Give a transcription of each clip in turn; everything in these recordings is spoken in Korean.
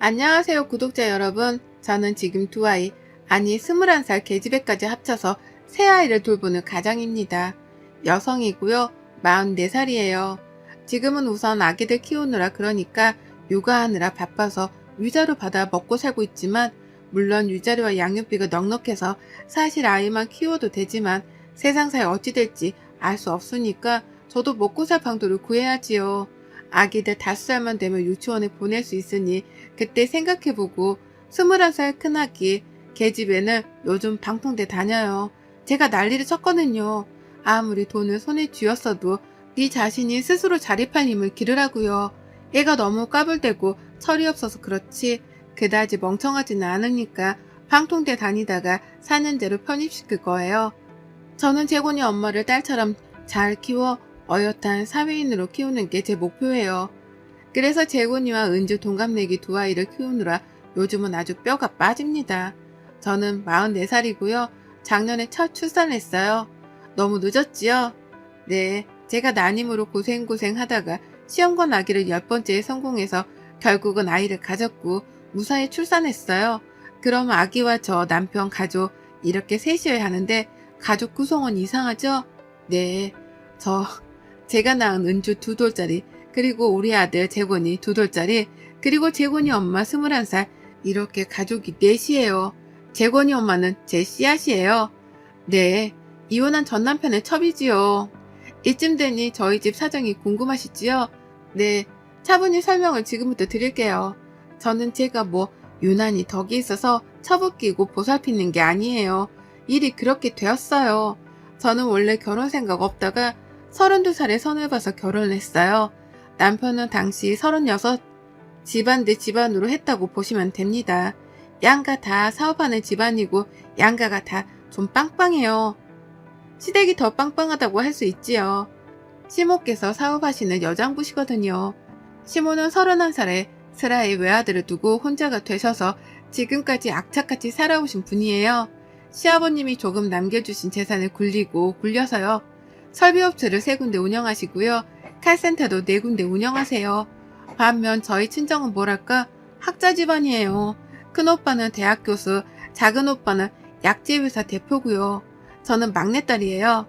안녕하세요 구독자 여러분. 저는 지금 두 아이, 아니 21살 계집애까지 합쳐서 세 아이를 돌보는 가장입니다. 여성이고요. 44살이에요. 지금은 우선 아기들 키우느라 그러니까 육아하느라 바빠서 위자료 받아 먹고 살고 있지만 물론 위자료와 양육비가 넉넉해서 사실 아이만 키워도 되지만 세상사에 어찌 될지 알 수 없으니까 저도 먹고 살 방도를 구해야지요. 아기들 5살만 되면 유치원에 보낼 수 있으니 그때 생각해보고 21살 큰아기 계집애는 요즘 방통대 다녀요. 제가 난리를 쳤거든요. 아무리 돈을 손에 쥐었어도 네 자신이 스스로 자립할 힘을 기르라고요. 애가 너무 까불대고 철이 없어서 그렇지 그다지 멍청하지는 않으니까 방통대 다니다가 4년제로 편입시킬 거예요. 저는 재곤이 엄마를 딸처럼 잘 키워 어엿한 사회인으로 키우는 게 제 목표예요. 그래서 재곤이와 은주 동갑내기 두 아이를 키우느라 요즘은 아주 뼈가 빠집니다. 저는 44살이고요. 작년에 첫 출산했어요. 너무 늦었지요? 네, 제가 난임으로 고생고생 하다가 시험관 아기를 10번째에 성공해서 결국은 아이를 가졌고 무사히 출산했어요. 그럼 아기와 저 남편 가족 이렇게 셋이어야 하는데 가족 구성원 이상하죠? 네, 제가 낳은 은주 2돌짜리, 그리고 우리 아들 재곤이 2돌짜리, 그리고 재곤이 엄마 21살, 이렇게 가족이 넷이에요. 재곤이 엄마는 제 씨앗이에요. 네, 이혼한 전 남편의 첩이지요. 이쯤 되니 저희 집 사정이 궁금하시지요? 네, 차분히 설명을 지금부터 드릴게요. 저는 제가 유난히 덕이 있어서 처붙기고 보살피는 게 아니에요. 일이 그렇게 되었어요. 저는 원래 결혼 생각 없다가 32살에 선을 봐서 결혼을 했어요. 남편은 당시 36, 집안 대 집안으로 했다고 보시면 됩니다. 양가 다 사업하는 집안이고 양가가 다 좀 빵빵해요. 시댁이 더 빵빵하다고 할 수 있지요. 시모께서 사업하시는 여장부시거든요. 시모는 31살에 슬아의 외아들을 두고 혼자가 되셔서 지금까지 악착같이 살아오신 분이에요. 시아버님이 조금 남겨주신 재산을 굴리고 굴려서요. 설비업체를 3군데 운영하시고요. 칼센터도 4군데 운영하세요. 반면 저희 친정은 뭐랄까 학자 집안이에요. 큰오빠는 대학 교수, 작은 오빠는 약재회사 대표고요. 저는 막내딸이에요.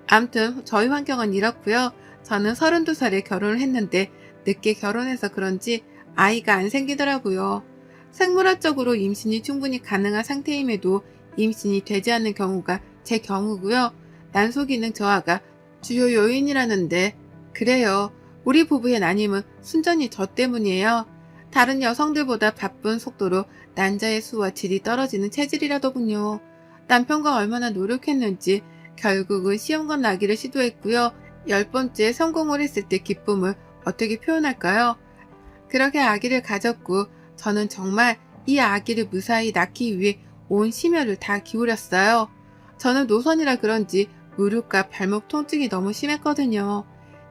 암튼 저희 환경은 이렇고요. 저는 32살에 결혼을 했는데 늦게 결혼해서 그런지 아이가 안 생기더라고요. 생물학적으로 임신이 충분히 가능한 상태임에도 임신이 되지 않는 경우가 제 경우고요. 난소기능 저하가 주요 요인이라는데 그래요. 우리 부부의 난임은 순전히 저 때문이에요. 다른 여성들보다 바쁜 속도로 난자의 수와 질이 떨어지는 체질이라더군요. 남편과 얼마나 노력했는지 결국은 시험관 나기를 시도했고요. 10번째 성공을 했을 때 기쁨을 어떻게 표현할까요? 그렇게 아기를 가졌고 저는 정말 이 아기를 무사히 낳기 위해 온 심혈을 다 기울였어요. 저는 노선이라 그런지 무릎과 발목 통증이 너무 심했거든요.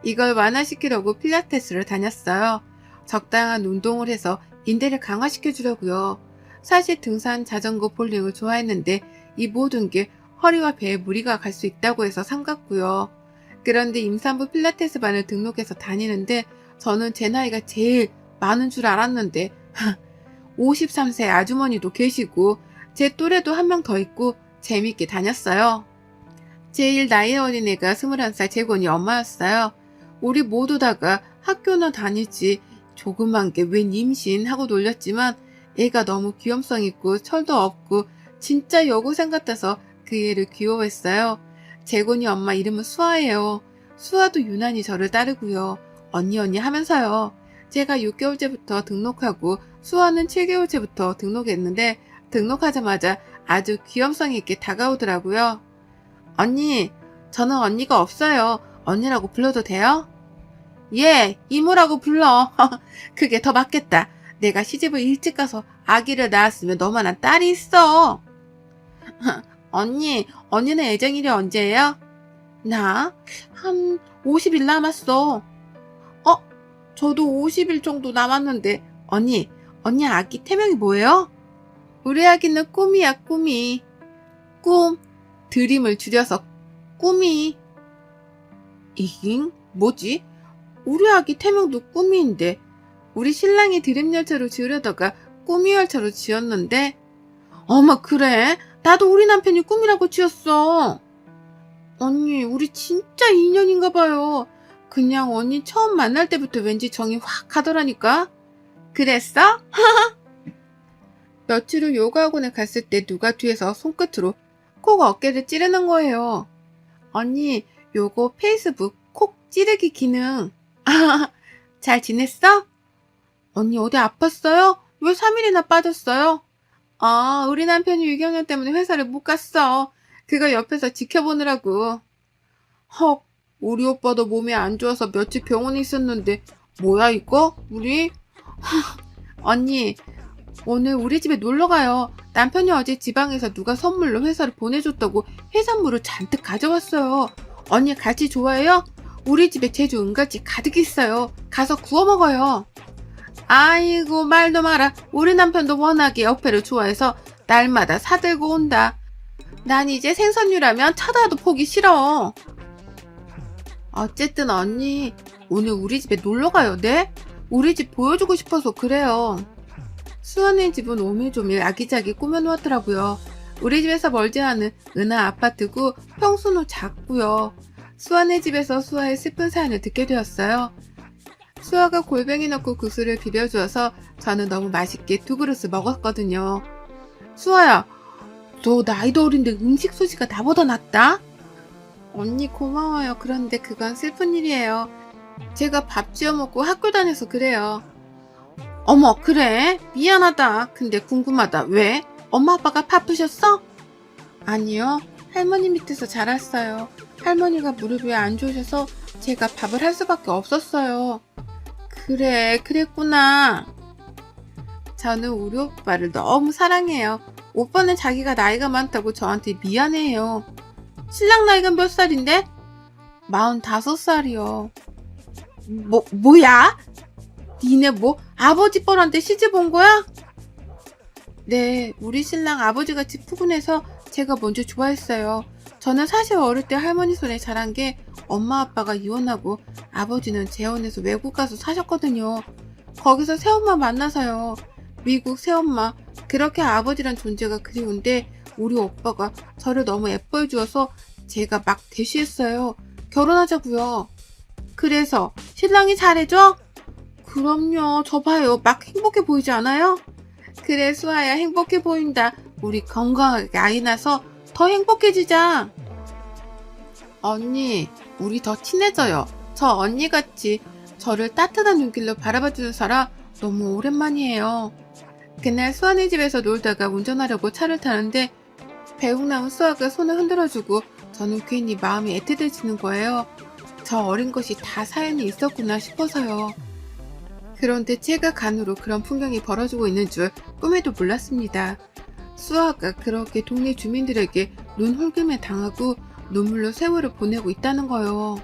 이걸 완화시키려고 필라테스를 다녔어요. 적당한 운동을 해서 인대를 강화시켜주려고요. 사실 등산, 자전거, 볼링을 좋아했는데 이 모든 게 허리와 배에 무리가 갈 수 있다고 해서 삼갔고요. 그런데 임산부 필라테스 반을 등록해서 다니는데 저는 제 나이가 제일 많은 줄 알았는데 53세 아주머니도 계시고 제 또래도 한 명 더 있고 재밌게 다녔어요. 제일 나이 어린 애가 21살 재곤이 엄마였어요. 우리 모두 다가 학교는 다니지 조그만 게 웬 임신하고 놀렸지만 애가 너무 귀염성 있고 철도 없고 진짜 여고생 같아서 그 애를 귀여워했어요. 재곤이 엄마 이름은 수아예요. 수아도 유난히 저를 따르고요. 언니 하면서요. 제가 6개월째부터 등록하고 수아는 7개월째부터 등록했는데 등록하자마자 아주 귀염성 있게 다가오더라고요. 언니, 저는 언니가 없어요. 언니라고 불러도 돼요? 예, 이모라고 불러. 그게 더 맞겠다. 내가 시집을 일찍 가서 아기를 낳았으면 너만한 딸이 있어. 언니는 애정일이 언제예요? 나? 한 50일 남았어. 저도 50일 정도 남았는데 언니 아기 태명이 뭐예요? 우리 아기는 꿈이야, 꿈이. 꿈, 드림을 줄여서 꿈이. 이긴? 뭐지? 우리 아기 태명도 꿈이인데 우리 신랑이 드림열차로 지으려다가 꿈이 열차로 지었는데. 어머, 그래? 나도 우리 남편이 꿈이라고 지었어. 언니, 우리 진짜 인연인가 봐요. 그냥 언니 처음 만날 때부터 왠지 정이 확 가더라니까. 그랬어? 며칠 후 요가 학원에 갔을 때 누가 뒤에서 손끝으로 콕 어깨를 찌르는 거예요. 언니, 요거 페이스북 콕 찌르기 기능. 잘 지냈어? 언니 어디 아팠어요? 왜 3일이나 빠졌어요? 우리 남편이 유경련 때문에 회사를 못 갔어. 그거 옆에서 지켜보느라고. 헉, 우리 오빠도 몸이 안 좋아서 며칠 병원에 있었는데 뭐야 이거? 우리? 언니, 오늘 우리 집에 놀러가요. 남편이 어제 지방에서 누가 선물로 회사를 보내줬다고 해산물을 잔뜩 가져왔어요. 언니 갈치 좋아해요? 우리 집에 제주 은갈치 가득 있어요. 가서 구워 먹어요. 아이고, 말도 마라. 우리 남편도 워낙에 어패를 좋아해서 날마다 사들고 온다. 난 이제 생선류라면 쳐다도 보기 싫어. 어쨌든 언니, 오늘 우리 집에 놀러가요, 네? 우리 집 보여주고 싶어서 그래요. 수아네 집은 오밀조밀 아기자기 꾸며놓았더라고요. 우리 집에서 멀지 않은 은하 아파트고 평수는 작고요. 수아네 집에서 수아의 슬픈 사연을 듣게 되었어요. 수아가 골뱅이 넣고 국수를 비벼주어서 저는 너무 맛있게 2그릇을 먹었거든요. 수아야, 너 나이도 어린데 음식 솜씨가 나보다 낫다? 언니 고마워요. 그런데 그건 슬픈 일이에요. 제가 밥 지어 먹고 학교 다녀서 그래요. 어머, 그래? 미안하다. 근데 궁금하다. 왜? 엄마 아빠가 바쁘셨어? 아니요. 할머니 밑에서 자랐어요. 할머니가 무릎이 안 좋으셔서 제가 밥을 할 수밖에 없었어요. 그래, 그랬구나. 저는 우리 오빠를 너무 사랑해요. 오빠는 자기가 나이가 많다고 저한테 미안해요. 신랑 나이가 몇 살인데? 45살이요. 뭐야? 니네 뭐 아버지 뻘한테 시집 온 거야? 네, 우리 신랑 아버지같이 푸근해서 제가 먼저 좋아했어요. 저는 사실 어릴 때 할머니 손에 자란 게 엄마 아빠가 이혼하고 아버지는 재혼해서 외국 가서 사셨거든요. 거기서 새엄마 만나서요. 미국 새엄마. 그렇게 아버지란 존재가 그리운데 우리 오빠가 저를 너무 예뻐해 주어서 제가 막 대시했어요. 결혼하자고요. 그래서 신랑이 잘해줘? 그럼요. 저 봐요. 막 행복해 보이지 않아요? 그래, 수아야, 행복해 보인다. 우리 건강하게 아이 낳아서 더 행복해지자. 언니, 우리 더 친해져요. 저 언니같이 저를 따뜻한 눈길로 바라봐주는 사람 너무 오랜만이에요. 그날 수아네 집에서 놀다가 운전하려고 차를 타는데 배웅 나온 수아가 손을 흔들어주고 저는 괜히 마음이 애틋해지는 거예요. 저 어린 것이 다 사연이 있었구나 싶어서요. 그런데 제가 간으로 그런 풍경이 벌어지고 있는 줄 꿈에도 몰랐습니다. 수아가 그렇게 동네 주민들에게 눈홀김에 당하고 눈물로 세월을 보내고 있다는 거요.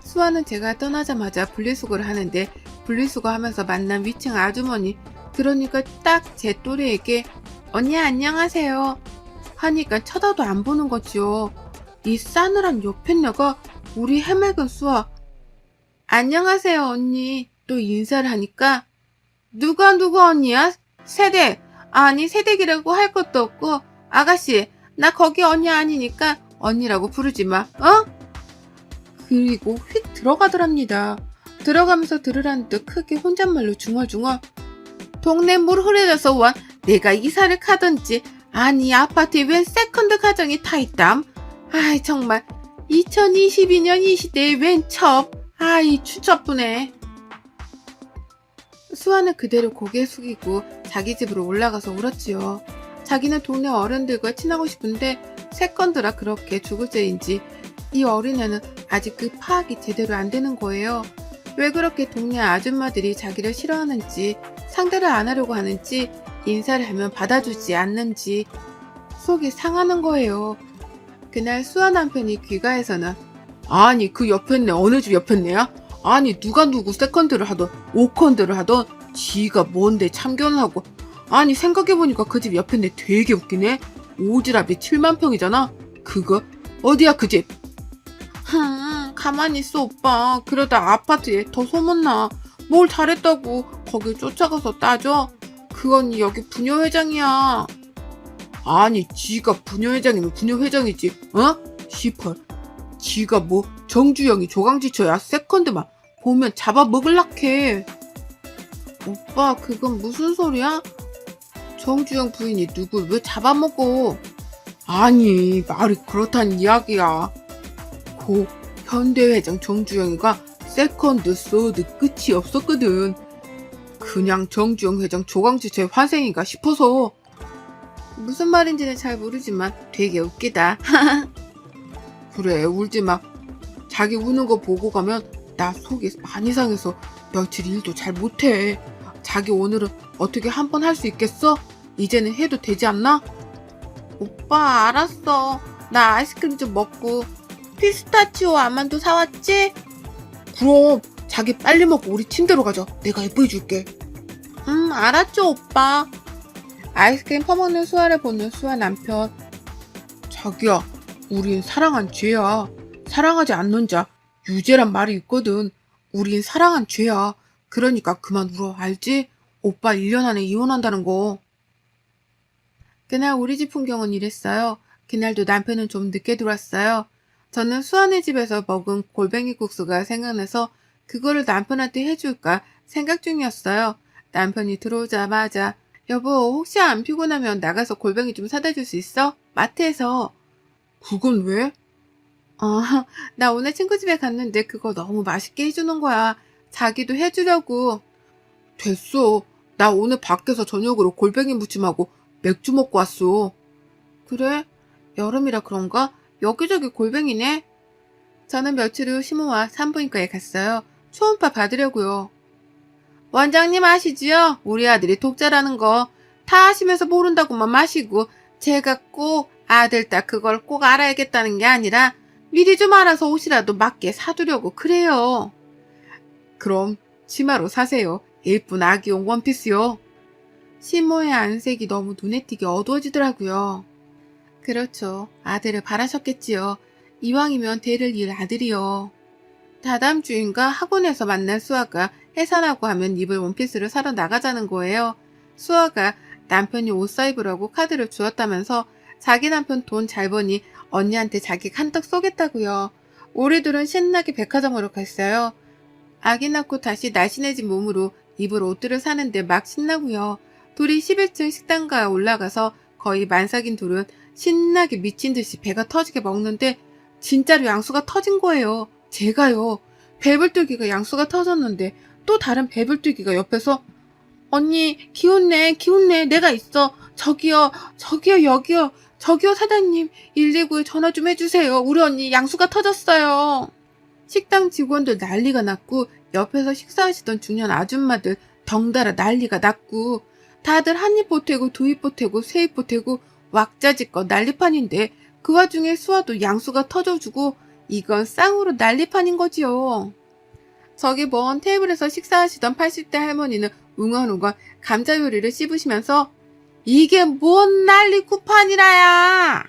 수아는 제가 떠나자마자 분리수거를 하는데 분리수거 하면서 만난 위층 아주머니, 그러니까 딱 제 또래에게 언니 안녕하세요 하니까 쳐다도 안 보는 거지요. 이 싸늘한 옆편녀가 우리 해맑은 수아 안녕하세요 언니 또 인사를 하니까 누가 누구 언니야? 세댁. 아니 세댁이라고 할 것도 없고 아가씨 나 거기 언니 아니니까 언니라고 부르지 마. 어? 그리고 휙 들어가더랍니다. 들어가면서 들으라는 듯 크게 혼잣말로 중얼중얼 동네 물 흐려져서 원 내가 이사를 가든지 아니 아파트에 웬 세컨드 가정이 타있담. 아이 정말 2022년 이 시대에 웬 첩. 아이 추첩부네. 수아는 그대로 고개 숙이고 자기 집으로 올라가서 울었지요. 자기는 동네 어른들과 친하고 싶은데 세컨드라 그렇게 죽을 죄인지 이 어린애는 아직 그 파악이 제대로 안 되는 거예요. 왜 그렇게 동네 아줌마들이 자기를 싫어하는지 상대를 안 하려고 하는지 인사를 하면 받아주지 않는지 속이 상하는 거예요. 그날 수아 남편이 귀가해서는 아니 그 옆였네 어느 집 옆였네야? 아니 누가 누구 세컨드를 하던 오컨드를 하던 지가 뭔데 참견을 하고 아니 생각해보니까 그 집 옆였네 되게 웃기네. 오지랖이 7만 평이잖아. 그거 어디야 그 집? 가만히 있어 오빠. 그러다 아파트에 더 소문나. 뭘 잘했다고 거길 쫓아가서 따져. 그건 여기 부녀회장이야. 아니, 지가 부녀회장이면 부녀회장이지, 어? 시펄. 지가 뭐 정주영이 조강지처야. 세컨드만 보면 잡아먹을락해. 오빠, 그건 무슨 소리야? 정주영 부인이 누굴 왜 잡아먹어? 아니, 말이 그렇단 이야기야. 고 현대회장 정주영이가 세컨드, 서드 끝이 없었거든. 그냥 정주영 회장 조강지처의 환생인가 싶어서. 무슨 말인지는 잘 모르지만 되게 웃기다. 그래, 울지마. 자기 우는 거 보고 가면 나 속이 많이 상해서 며칠 일도 잘 못해. 자기 오늘은 어떻게 한 번 할 수 있겠어? 이제는 해도 되지 않나? 오빠, 알았어. 나 아이스크림 좀 먹고. 피스타치오 아만도 사왔지? 그럼 자기 빨리 먹고 우리 침대로 가자. 내가 예뻐해줄게. 알았죠, 오빠. 아이스크림 퍼먹는 수아를 보는 수아 남편. 자기야, 우린 사랑한 죄야. 사랑하지 않는 자 유죄란 말이 있거든. 우린 사랑한 죄야. 그러니까 그만 울어, 알지? 오빠 1년 안에 이혼한다는 거. 그날 우리 집 풍경은 이랬어요. 그날도 남편은 좀 늦게 들어왔어요. 저는 수아네 집에서 먹은 골뱅이 국수가 생각나서 그거를 남편한테 해줄까 생각 중이었어요. 남편이 들어오자마자 여보, 혹시 안 피곤하면 나가서 골뱅이 좀 사다 줄 수 있어? 마트에서. 그건 왜? 나 오늘 친구 집에 갔는데 그거 너무 맛있게 해주는 거야. 자기도 해주려고. 됐어. 나 오늘 밖에서 저녁으로 골뱅이 무침하고 맥주 먹고 왔어. 그래? 여름이라 그런가? 여기저기 골뱅이네. 저는 며칠 후 시모와 산부인과에 갔어요. 초음파 받으려고요. 원장님 아시지요? 우리 아들이 독자라는 거. 다 아시면서 모른다고만 마시고 제가 꼭 아들, 딸 그걸 꼭 알아야겠다는 게 아니라 미리 좀 알아서 옷이라도 맞게 사두려고 그래요. 그럼 치마로 사세요. 예쁜 아기용 원피스요. 시모의 안색이 너무 눈에 띄게 어두워지더라고요. 그렇죠. 아들을 바라셨겠지요. 이왕이면 대를 이을 아들이요. 다다음 주인과 학원에서 만난 수아가 해산하고 하면 입을 원피스를 사러 나가자는 거예요. 수아가 남편이 옷 사입으라고 카드를 주었다면서 자기 남편 돈 잘 버니 언니한테 자기 한턱 쏘겠다고요. 우리 둘은 신나게 백화점으로 갔어요. 아기 낳고 다시 날씬해진 몸으로 입을 옷들을 사는데 막 신나고요. 둘이 11층 식당가에 올라가서 거의 만삭인 둘은 신나게 미친 듯이 배가 터지게 먹는데 진짜로 양수가 터진 거예요. 제가요. 배불뚝이가 양수가 터졌는데 또 다른 배불뚝이가 옆에서 언니 기운내 내가 있어. 저기요 여기요. 저기요 사장님 119에 전화 좀 해주세요. 우리 언니 양수가 터졌어요. 식당 직원들 난리가 났고 옆에서 식사하시던 중년 아줌마들 덩달아 난리가 났고 다들 한 입 보태고 두 입 보태고 세 입 보태고 왁자지껄 난리판인데 그 와중에 수아도 양수가 터져주고 이건 쌍으로 난리판인 거지요. 저기 먼 테이블에서 식사하시던 80대 할머니는 웅얼웅얼 감자 요리를 씹으시면서 이게 뭔 난리 쿠판이라야.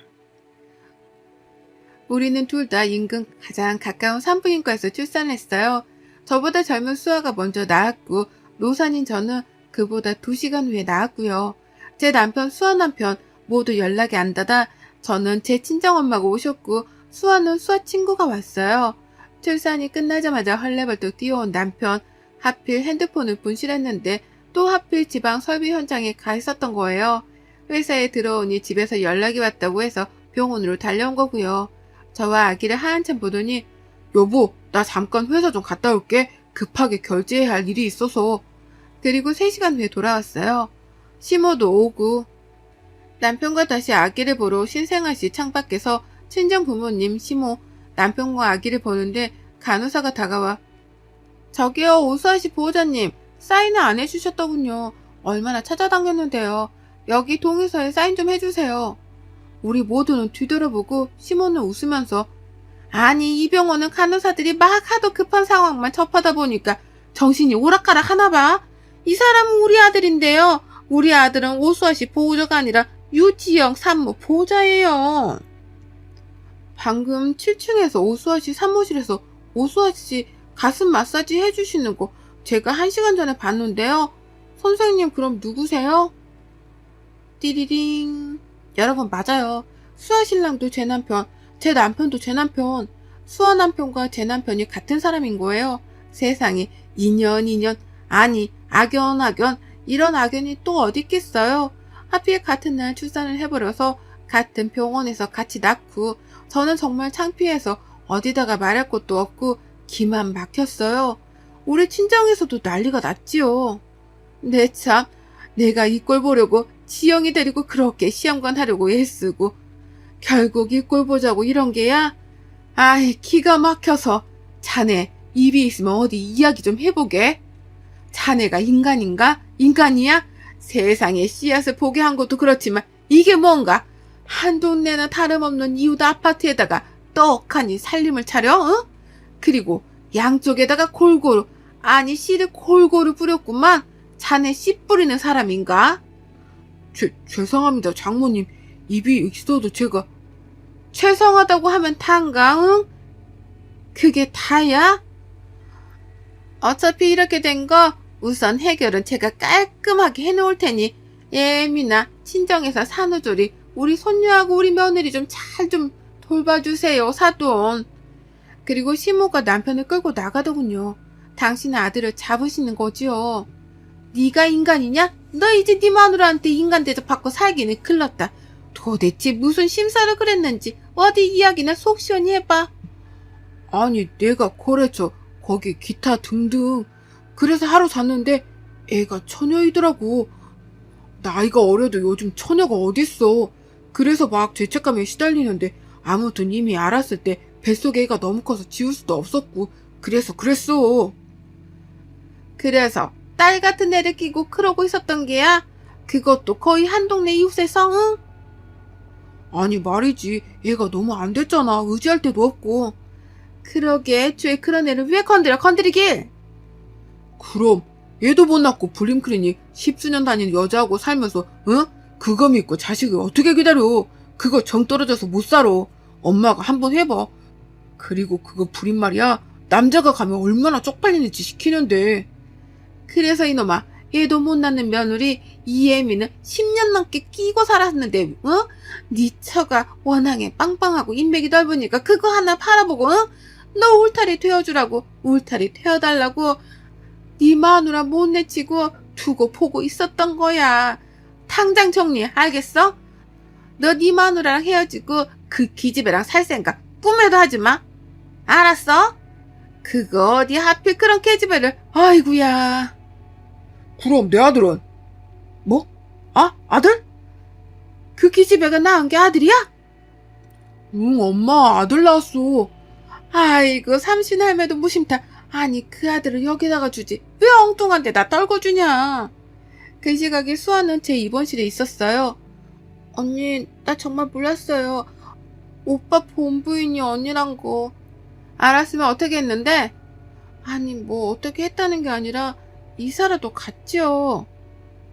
우리는 둘 다 인근 가장 가까운 산부인과에서 출산을 했어요. 저보다 젊은 수아가 먼저 낳았고 노산인 저는 그보다 2시간 후에 낳았고요. 제 남편 수아 남편 모두 연락이 안 닿아 저는 제 친정엄마가 오셨고 수아는 수아 친구가 왔어요. 출산이 끝나자마자 헐레벌떡 뛰어온 남편. 하필 핸드폰을 분실했는데 또 하필 지방 설비 현장에 가 있었던 거예요. 회사에 들어오니 집에서 연락이 왔다고 해서 병원으로 달려온 거고요. 저와 아기를 한참 보더니 여보, 나 잠깐 회사 좀 갔다 올게. 급하게 결제해야 할 일이 있어서. 그리고 3시간 후에 돌아왔어요. 시모도 오고. 남편과 다시 아기를 보러 신생아씨 창밖에서 친정 부모님 시모, 남편과 아기를 보는데 간호사가 다가와 저기요 오수아씨 보호자님 사인을 안 해주셨더군요. 얼마나 찾아다녔는데요. 여기 동의서에 사인 좀 해주세요. 우리 모두는 뒤돌아보고 시모는 웃으면서 아니 이 병원은 간호사들이 막 하도 급한 상황만 접하다 보니까 정신이 오락가락 하나 봐. 이 사람은 우리 아들인데요. 우리 아들은 오수아씨 보호자가 아니라 유지영 산모 보호자예요. 방금 7층에서 오수아씨 사무실에서 오수아씨 가슴 마사지 해주시는 거 제가 1시간 전에 봤는데요. 선생님 그럼 누구세요? 띠리링. 여러분 맞아요. 수아 신랑도 제 남편, 제 남편도 제 남편. 수아 남편과 제 남편이 같은 사람인 거예요. 세상에 인연 아니 악연 이런 악연이 또 어디 있겠어요. 하필 같은 날 출산을 해버려서 같은 병원에서 같이 낳고 저는 정말 창피해서 어디다가 말할 것도 없고 기만 막혔어요. 우리 친정에서도 난리가 났지요. 네 참, 내가 이 꼴 보려고 지영이 데리고 그렇게 시험관 하려고 애쓰고 결국 이 꼴 보자고 이런 게야? 아이 기가 막혀서. 자네 입이 있으면 어디 이야기 좀 해보게. 자네가 인간인가? 인간이야? 세상에 씨앗을 보게 한 것도 그렇지만 이게 뭔가? 한동네나 다름없는 이웃 아파트에다가 떡하니 살림을 차려? 응? 그리고 양쪽에다가 골고루 아니 씨를 골고루 뿌렸구만. 자네 씨 뿌리는 사람인가? 죄송합니다 장모님. 입이 있어도 제가. 죄송하다고 하면 다인가? 응? 그게 다야? 어차피 이렇게 된 거 우선 해결은 제가 깔끔하게 해놓을 테니 예민아 친정에서 산후조리 우리 손녀하고 우리 며느리 좀 잘 좀 돌봐주세요 사돈. 그리고 시모가 남편을 끌고 나가더군요. 당신의 아들을 잡으시는 거지요. 네가 인간이냐? 너 이제 네 마누라한테 인간 대접받고 살기는 글렀다. 도대체 무슨 심사를 그랬는지 어디 이야기나 속 시원히 해봐. 아니 내가 거래처 거기 기타 등등 그래서 하루 잤는데 애가 처녀이더라고. 나이가 어려도 요즘 처녀가 어딨어. 그래서 막 죄책감에 시달리는데 아무튼 이미 알았을 때 뱃속에 애가 너무 커서 지울 수도 없었고 그래서 그랬어. 그래서 딸 같은 애를 끼고 그러고 있었던 게야? 그것도 거의 한 동네 이웃의 성응? 아니 말이지 애가 너무 안 됐잖아. 의지할 데도 없고. 그러게 애초에 그런 애를 왜 건드리길? 그럼 애도 못 낳고 블링크리니 10수년 다니는 여자하고 살면서 응? 그거 믿고 자식을 어떻게 기다려. 그거 정 떨어져서 못 살아. 엄마가 한번 해봐. 그리고 그거 불임 말이야. 남자가 가면 얼마나 쪽팔리는지 시키는데. 그래서 이놈아 애도 못 낳는 며느리 이애미는 10년 넘게 끼고 살았는데 네 처가 워낙에 빵빵하고 인맥이 넓으니까 그거 하나 팔아보고 너 울타리 되어주라고 울타리 되어달라고 네 마누라 못 내치고 두고 보고 있었던 거야. 당장 정리해 알겠어? 너 네 마누라랑 헤어지고 그 기집애랑 살 생각 꿈에도 하지마. 알았어? 그거 어디 하필 그런 계집애를. 아이구야. 그럼 내 아들은? 뭐? 아? 아들? 그 기집애가 낳은 게 아들이야? 응 엄마 아들 낳았어. 아이고 삼신 할매도 무심타. 아니 그 아들을 여기다가 주지 왜 엉뚱한 데다 떨궈주냐. 그 시각에 수아는 제 입원실에 있었어요. 언니 나 정말 몰랐어요. 오빠 본부인이 언니란 거. 알았으면 어떻게 했는데? 아니 뭐 어떻게 했다는 게 아니라 이사라도 갔지요.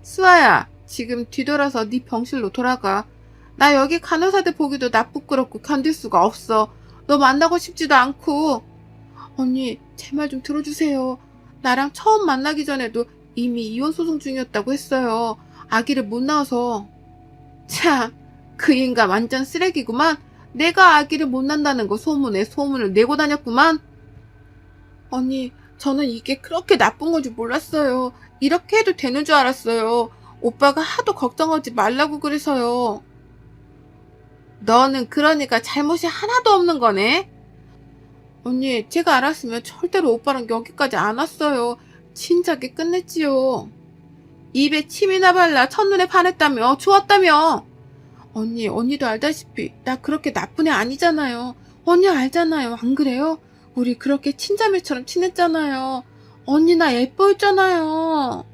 수아야 지금 뒤돌아서 네 병실로 돌아가. 나 여기 간호사들 보기도 나 부끄럽고 견딜 수가 없어. 너 만나고 싶지도 않고. 언니 제 말 좀 들어주세요. 나랑 처음 만나기 전에도 이미 이혼 소송 중이었다고 했어요. 아기를 못 낳아서. 참 그 인간 완전 쓰레기구만. 내가 아기를 못 낳는다는 거 소문에 소문을 내고 다녔구만. 언니 저는 이게 그렇게 나쁜 건지 몰랐어요. 이렇게 해도 되는 줄 알았어요. 오빠가 하도 걱정하지 말라고 그래서요. 너는 그러니까 잘못이 하나도 없는 거네. 언니 제가 알았으면 절대로 오빠랑 여기까지 안 왔어요. 진작에 끝냈지요. 입에 침이나 발라 첫눈에 반했다며. 좋았다며. 언니 언니도 알다시피 나 그렇게 나쁜 애 아니잖아요. 언니 알잖아요. 안 그래요? 우리 그렇게 친자매처럼 친했잖아요. 언니 나 예뻐했잖아요.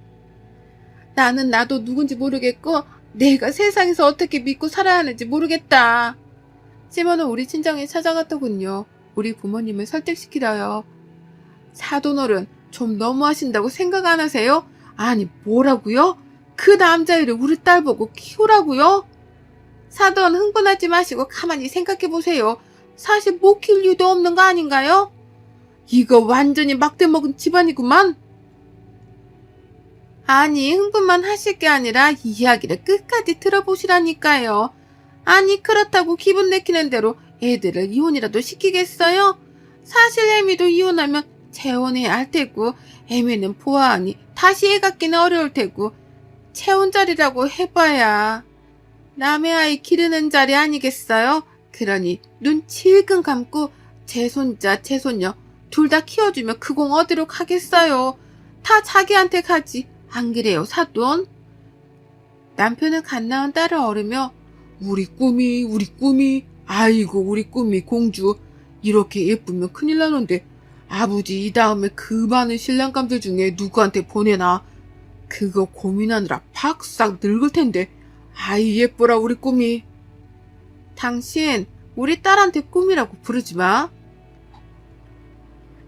나는 나도 누군지 모르겠고 내가 세상에서 어떻게 믿고 살아야 하는지 모르겠다. 시모는 우리 친정에 찾아갔더군요. 우리 부모님을 설득시키려요. 사돈어른 좀 너무하신다고 생각 안 하세요? 아니 뭐라고요? 그 남자애를 우리 딸 보고 키우라고요? 사돈 흥분하지 마시고 가만히 생각해보세요. 사실 못 키울 이유도 없는 거 아닌가요? 이거 완전히 막대먹은 집안이구만. 아니, 흥분만 하실 게 아니라 이야기를 끝까지 들어보시라니까요. 아니, 그렇다고 기분 내키는 대로 애들을 이혼이라도 시키겠어요? 사실 애미도 이혼하면 재혼해야 할 테고, 애미는 보아하니 다시 애 갖기는 어려울 테고, 채혼 자리라고 해봐야 남의 아이 기르는 자리 아니겠어요? 그러니 눈 질끈 감고 제 손자, 제 손녀 둘 다 키워주면 그 공 어디로 가겠어요? 다 자기한테 가지. 안 그래요, 사돈? 남편은 갓 낳은 딸을 어르며 우리 꿈이, 아이고 우리 꿈이 공주. 이렇게 예쁘면 큰일 나는데 아버지 이 다음에 그 많은 신랑감들 중에 누구한테 보내나? 그거 고민하느라 팍싹 늙을 텐데. 아이 예뻐라 우리 꿈이. 당신 우리 딸한테 꿈이라고 부르지 마.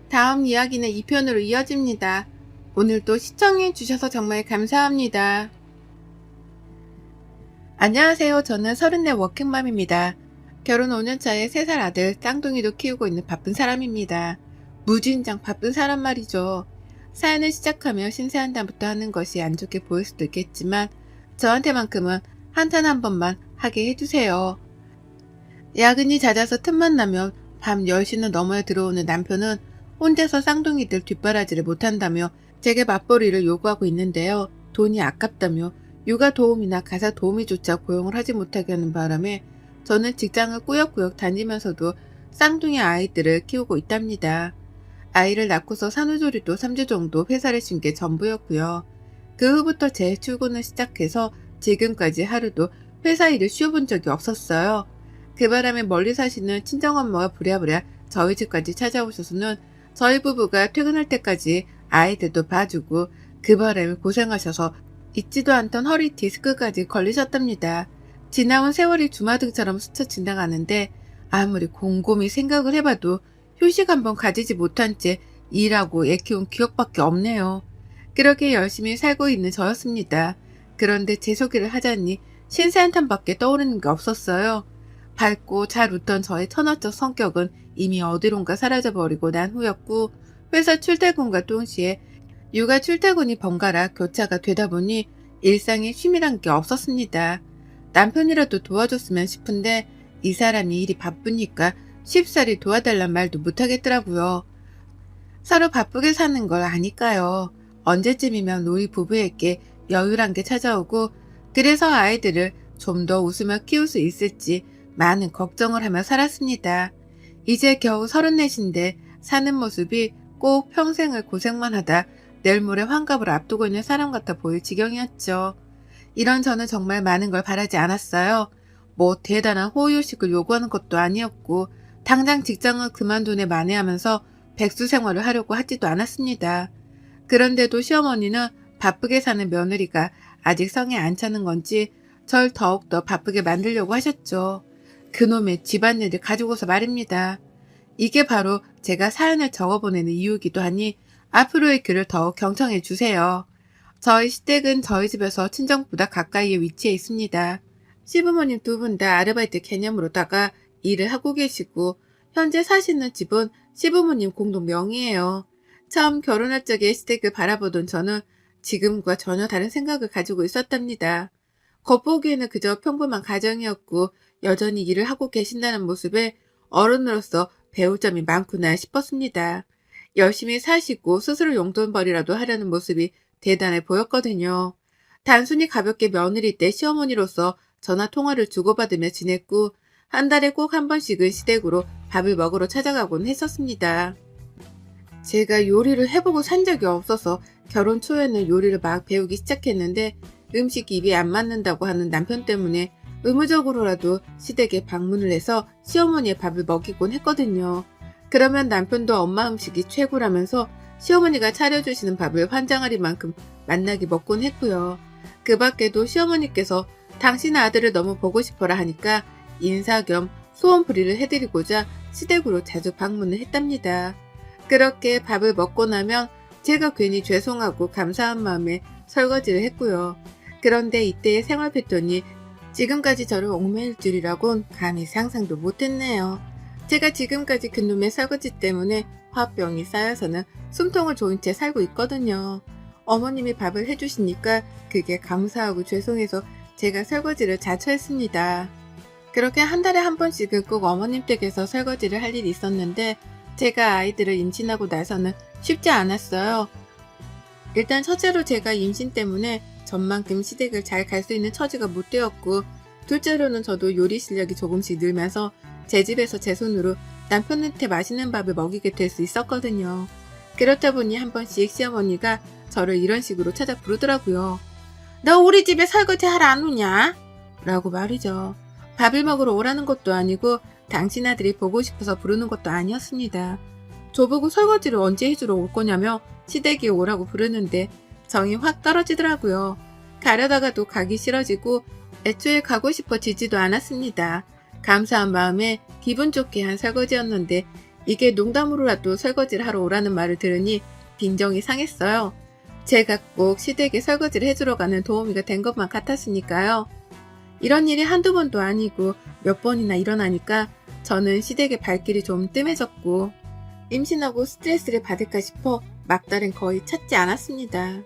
다음 이야기는 2편으로 이어집니다. 오늘도 시청해 주셔서 정말 감사합니다. 안녕하세요. 저는 34 워킹맘입니다. 결혼 5년차의 3살 아들 쌍둥이도 키우고 있는 바쁜 사람입니다. 무진장 바쁜 사람 말이죠. 사연을 시작하며 신세한담부터 하는 것이 안 좋게 보일 수도 있겠지만 저한테만큼은 한탄 한 번만 하게 해주세요. 야근이 잦아서 틈만 나면 밤 10시는 넘어야 들어오는 남편은 혼자서 쌍둥이들 뒷바라지를 못한다며 제게 맞벌이를 요구하고 있는데요. 돈이 아깝다며 육아 도우미나 가사 도우미조차 고용을 하지 못하게 하는 바람에 저는 직장을 꾸역꾸역 다니면서도 쌍둥이 아이들을 키우고 있답니다. 아이를 낳고서 산후조리도 3주 정도 회사를 쉰 게 전부였고요. 그 후부터 제 출근을 시작해서 지금까지 하루도 회사 일을 쉬어본 적이 없었어요. 그 바람에 멀리 사시는 친정엄마가 부랴부랴 저희 집까지 찾아오셔서는 저희 부부가 퇴근할 때까지 아이들도 봐주고 그 바람에 고생하셔서 잊지도 않던 허리 디스크까지 걸리셨답니다. 지나온 세월이 주마등처럼 스쳐 지나가는데 아무리 곰곰이 생각을 해봐도 휴식 한번 가지지 못한 채 일하고 애 키운 기억밖에 없네요. 그렇게 열심히 살고 있는 저였습니다. 그런데 제 소개를 하자니 신세한탄밖에 떠오르는 게 없었어요. 밝고 잘 웃던 저의 천하적 성격은 이미 어디론가 사라져버리고 난 후였고 회사 출퇴근과 동시에 육아 출퇴근이 번갈아 교차가 되다 보니 일상에 쉼이란 게 없었습니다. 남편이라도 도와줬으면 싶은데 이 사람이 일이 바쁘니까 쉽사리 도와달란 말도 못하겠더라고요. 서로 바쁘게 사는 걸 아니까요. 언제쯤이면 우리 부부에게 여유란 게 찾아오고 그래서 아이들을 좀 더 웃으며 키울 수 있을지 많은 걱정을 하며 살았습니다. 이제 겨우 34인데 사는 모습이 꼭 평생을 고생만 하다 내일 모레 환갑을 앞두고 있는 사람 같아 보일 지경이었죠. 이런 저는 정말 많은 걸 바라지 않았어요. 뭐 대단한 호의호식을 요구하는 것도 아니었고 당장 직장을 그만두네 만회하면서 백수 생활을 하려고 하지도 않았습니다. 그런데도 시어머니는 바쁘게 사는 며느리가 아직 성에 안 차는 건지 절 더욱더 바쁘게 만들려고 하셨죠. 그놈의 집안일을 가지고서 말입니다. 이게 바로 제가 사연을 적어보내는 이유이기도 하니 앞으로의 글을 더욱 경청해 주세요. 저희 시댁은 저희 집에서 친정보다 가까이에 위치해 있습니다. 시부모님 두 분 다 아르바이트 개념으로다가 일을 하고 계시고 현재 사시는 집은 시부모님 공동 명의예요. 처음 결혼할 적에 시댁을 바라보던 저는 지금과 전혀 다른 생각을 가지고 있었답니다. 겉보기에는 그저 평범한 가정이었고 여전히 일을 하고 계신다는 모습에 어른으로서 배울 점이 많구나 싶었습니다. 열심히 사시고 스스로 용돈벌이라도 하려는 모습이 대단해 보였거든요. 단순히 가볍게 며느리 때 시어머니로서 전화 통화를 주고받으며 지냈고 한 달에 꼭 한 번씩은 시댁으로 밥을 먹으러 찾아가곤 했었습니다. 제가 요리를 해보고 산 적이 없어서 결혼 초에는 요리를 막 배우기 시작했는데 음식이 입에 안 맞는다고 하는 남편 때문에 의무적으로라도 시댁에 방문을 해서 시어머니의 밥을 먹이곤 했거든요. 그러면 남편도 엄마 음식이 최고라면서 시어머니가 차려주시는 밥을 환장하리만큼 맛나게 먹곤 했고요. 그 밖에도 시어머니께서 당신 아들을 너무 보고 싶어라 하니까 인사 겸 소원풀이를 해드리고자 시댁으로 자주 방문을 했답니다. 그렇게 밥을 먹고 나면 제가 괜히 죄송하고 감사한 마음에 설거지를 했고요. 그런데 이때의 생활 패턴이 지금까지 저를 옥매일 줄이라곤 감히 상상도 못했네요. 제가 지금까지 그놈의 설거지 때문에 화병이 쌓여서는 숨통을 조인 채 살고 있거든요. 어머님이 밥을 해주시니까 그게 감사하고 죄송해서 제가 설거지를 자처했습니다. 그렇게 한 달에 한 번씩은 꼭 어머님 댁에서 설거지를 할 일이 있었는데 제가 아이들을 임신하고 나서는 쉽지 않았어요. 일단 첫째로 제가 임신 때문에 전만큼 시댁을 잘 갈 수 있는 처지가 못 되었고, 둘째로는 저도 요리 실력이 조금씩 늘면서 제 집에서 제 손으로 남편한테 맛있는 밥을 먹이게 될 수 있었거든요. 그렇다 보니 한 번씩 시어머니가 저를 이런 식으로 찾아 부르더라고요. 너 우리 집에 설거지 하러 안 오냐? 라고 말이죠. 밥을 먹으러 오라는 것도 아니고 당신 아들이 보고 싶어서 부르는 것도 아니었습니다. 저보고 설거지를 언제 해주러 올 거냐며 시댁에 오라고 부르는데 정이 확 떨어지더라고요. 가려다가도 가기 싫어지고 애초에 가고 싶어지지도 않았습니다. 감사한 마음에 기분 좋게 한 설거지였는데 이게 농담으로라도 설거지를 하러 오라는 말을 들으니 빈정이 상했어요. 제가 꼭 시댁에 설거지를 해주러 가는 도우미가 된 것만 같았으니까요. 이런 일이 한두 번도 아니고 몇 번이나 일어나니까 저는 시댁의 발길이 좀 뜸해졌고, 임신하고 스트레스를 받을까 싶어 막달은 거의 찾지 않았습니다.